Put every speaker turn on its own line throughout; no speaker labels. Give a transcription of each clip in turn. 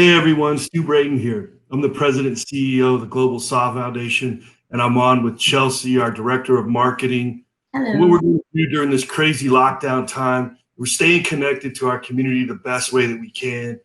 Hey everyone, Stu Bradin here. I'm the president and CEO of the Global SOF Foundation, and I'm on with Chelsea, our director of marketing.
Hello.
What we're going to do during this crazy lockdown time, we're staying connected to our community the best way that we can.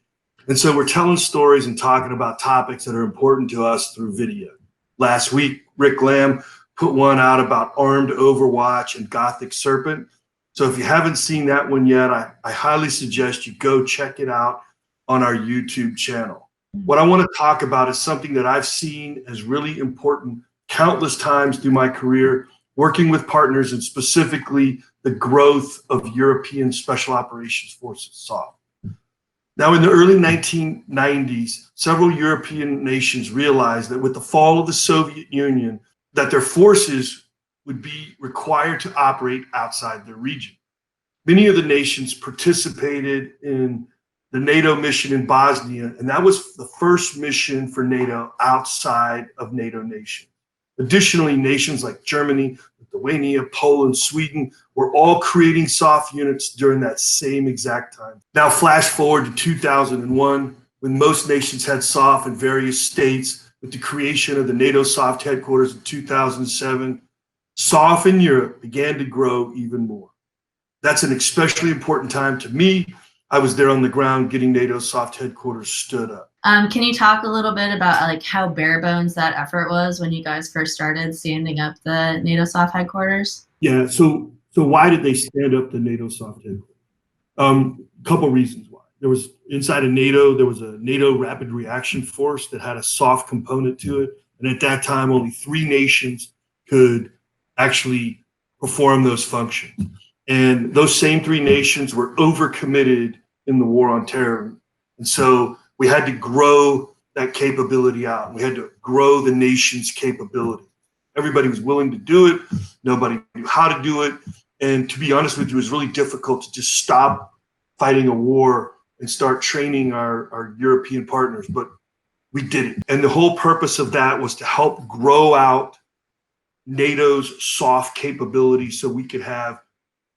And so we're telling stories and talking about topics that are important to us through video. Last week, Rick Lamb put one out about armed Overwatch and Gothic Serpent. So if you haven't seen that one yet, I highly suggest you go check it out on our YouTube channel. What I want to talk about is something that I've seen as really important countless times through my career, working with partners and specifically the growth of European Special Operations Forces, SOF. Now, in the early 1990s, several European nations realized that with the fall of the Soviet Union, that their forces would be required to operate outside their region. Many of the nations participated in the NATO mission in Bosnia, and that was the first mission for NATO outside of NATO nations. Additionally, nations like Germany, Lithuania, Poland, Sweden were all creating SOF units during that same exact time. Now flash forward to 2001, when most nations had SOF in various states. With the creation of the NATO SOF Headquarters in 2007, SOF in Europe began to grow even more. That's an especially important time to me. I was there on the ground getting NATO SOF Headquarters stood up.
Can you talk a little bit about how bare bones that effort was when you guys first started standing up the NATO SOF Headquarters?
Yeah, so why did they stand up the NATO SOF Headquarters? Couple reasons why. There was inside of NATO, there was a NATO Rapid Reaction Force that had a SOF component to it. And at that time, only 3 nations could actually perform those functions. And those same 3 nations were overcommitted in the war on terror. And so we had to grow that capability out. We had to grow the nation's capability. Everybody was willing to do it. Nobody knew how to do it. And to be honest with you, it was really difficult to just stop fighting a war and start training our European partners. But we did it. And the whole purpose of that was to help grow out NATO's SOF capability so we could have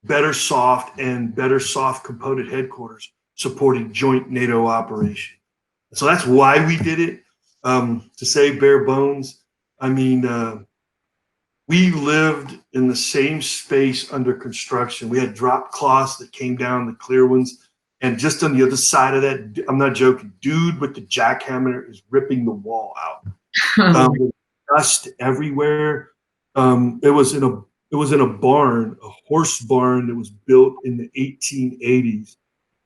better SOF and better SOF component headquarters supporting joint NATO operations. So that's why we did it. To say bare bones, I mean, we lived in the same space under construction. We had drop cloths that came down, the clear ones. And just on the other side of that, I'm not joking, dude with the jackhammer is ripping the wall out. Dust everywhere. It was in a barn, a horse barn that was built in the 1880s.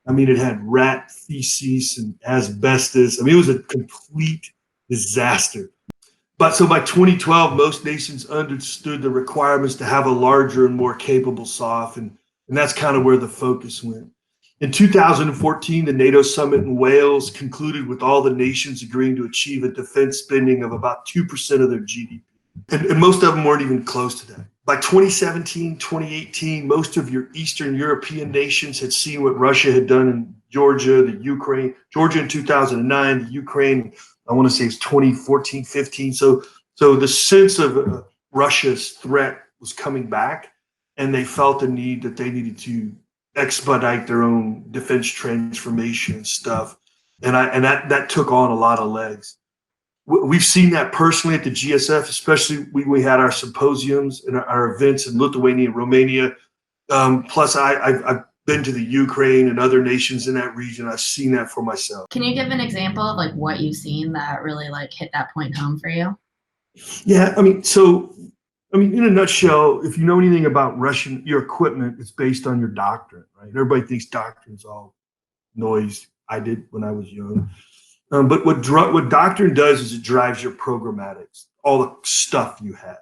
I mean, it had rat feces and asbestos. I mean, it was a complete disaster. But so by 2012, most nations understood the requirements to have a larger and more capable SOF, and that's kind of where the focus went. In 2014, the NATO summit in Wales concluded with all the nations agreeing to achieve a defense spending of about 2% of their GDP. And most of them weren't even close to that. By 2017, 2018, most of your Eastern European nations had seen what Russia had done in Georgia, the Ukraine, Georgia in 2009, the Ukraine, I want to say it's 2014, 15. So the sense of Russia's threat was coming back, and they felt the need that they needed to expedite their own defense transformation and stuff. And that took on a lot of legs. We've seen that personally at the GSF, especially we had our symposiums and our events in Lithuania and Romania. Plus, I've been to the Ukraine and other nations in that region. I've seen that for myself.
Can you give an example of what you've seen that really hit that point home for you?
Yeah, I mean, in a nutshell, if you know anything about your equipment, it's based on your doctrine, right? Everybody thinks doctrine's all noise. I did when I was young. But what doctrine does is it drives your programmatics, all the stuff you have.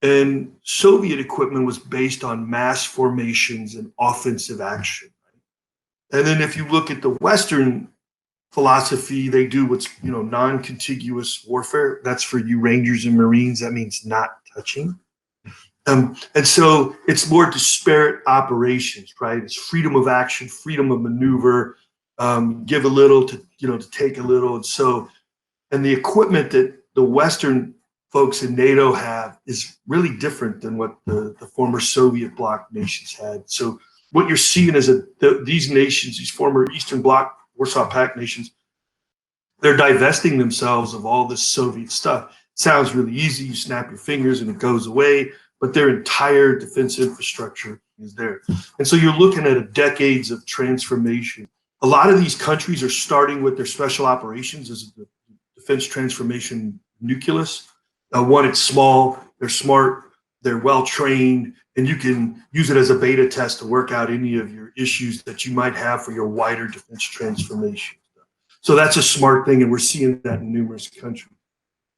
And Soviet equipment was based on mass formations and offensive action. Right? And then if you look at the Western philosophy, they do what's non-contiguous warfare. That's for you Rangers and Marines. That means not touching. And so it's more disparate operations, right? It's freedom of action, freedom of maneuver. Give a little to take a little. And the equipment that the Western folks in NATO have is really different than what the former Soviet bloc nations had. So what you're seeing is these nations, these former Eastern Bloc Warsaw Pact nations, They're divesting themselves of all this Soviet stuff. It sounds really easy. You snap your fingers and it goes away, but their entire defense infrastructure is there. And so you're looking at decades of transformation. A lot of these countries are starting with their special operations as the defense transformation nucleus. One, it's small, they're smart, they're well trained, and you can use it as a beta test to work out any of your issues that you might have for your wider defense transformation. So that's a smart thing, and we're seeing that in numerous countries.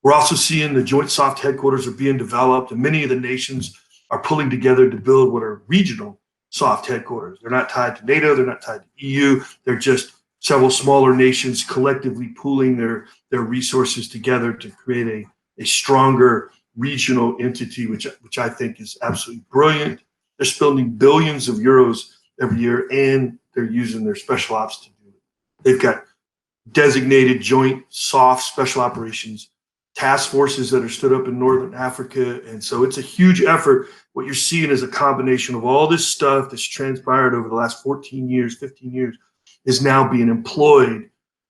We're also seeing the joint SOF headquarters are being developed, and many of the nations are pulling together to build what are regional SOF headquarters. They're not tied to NATO, they're not tied to EU, they're just several smaller nations collectively pooling their resources together to create a stronger regional entity, which I think is absolutely brilliant. They're spending billions of euros every year, and they're using their special ops to do it. They've got designated joint SOF special operations task forces that are stood up in Northern Africa. And so it's a huge effort. What you're seeing is a combination of all this stuff that's transpired over the last 14 years, 15 years, is now being employed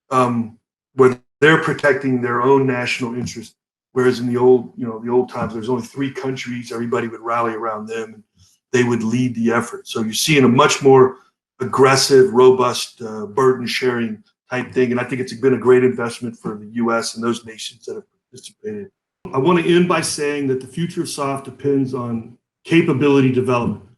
where they're protecting their own national interest. Whereas in the old times, there's only 3 countries, everybody would rally around them and they would lead the effort. So you're seeing a much more aggressive, robust burden sharing type thing. And I think it's been a great investment for the US and those nations that have participated. I want to end by saying that the future of SOF depends on capability development.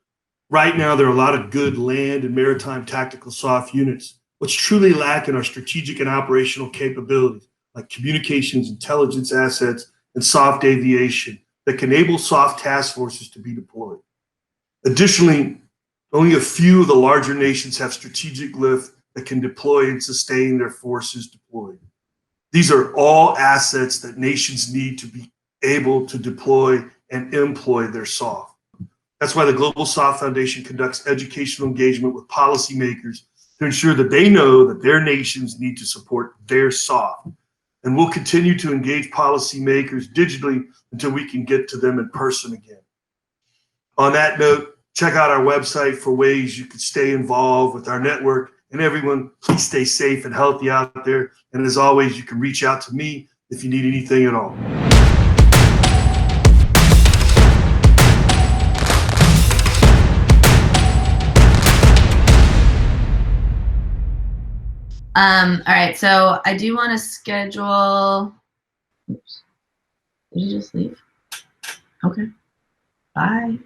Right now, there are a lot of good land and maritime tactical SOF units. What's truly lacking are strategic and operational capabilities like communications, intelligence assets, and soft aviation that can enable SOF task forces to be deployed. Additionally, only a few of the larger nations have strategic lift that can deploy and sustain their forces deployed. These are all assets that nations need to be able to deploy and employ their SOF. That's why the Global SOF Foundation conducts educational engagement with policymakers to ensure that they know that their nations need to support their SOF. And we'll continue to engage policymakers digitally until we can get to them in person again. On that note, check out our website for ways you can stay involved with our network. And everyone, please stay safe and healthy out there. And as always, you can reach out to me if you need anything at all.
All right, so I do want to schedule. Oops. Did you just leave? Okay. Bye.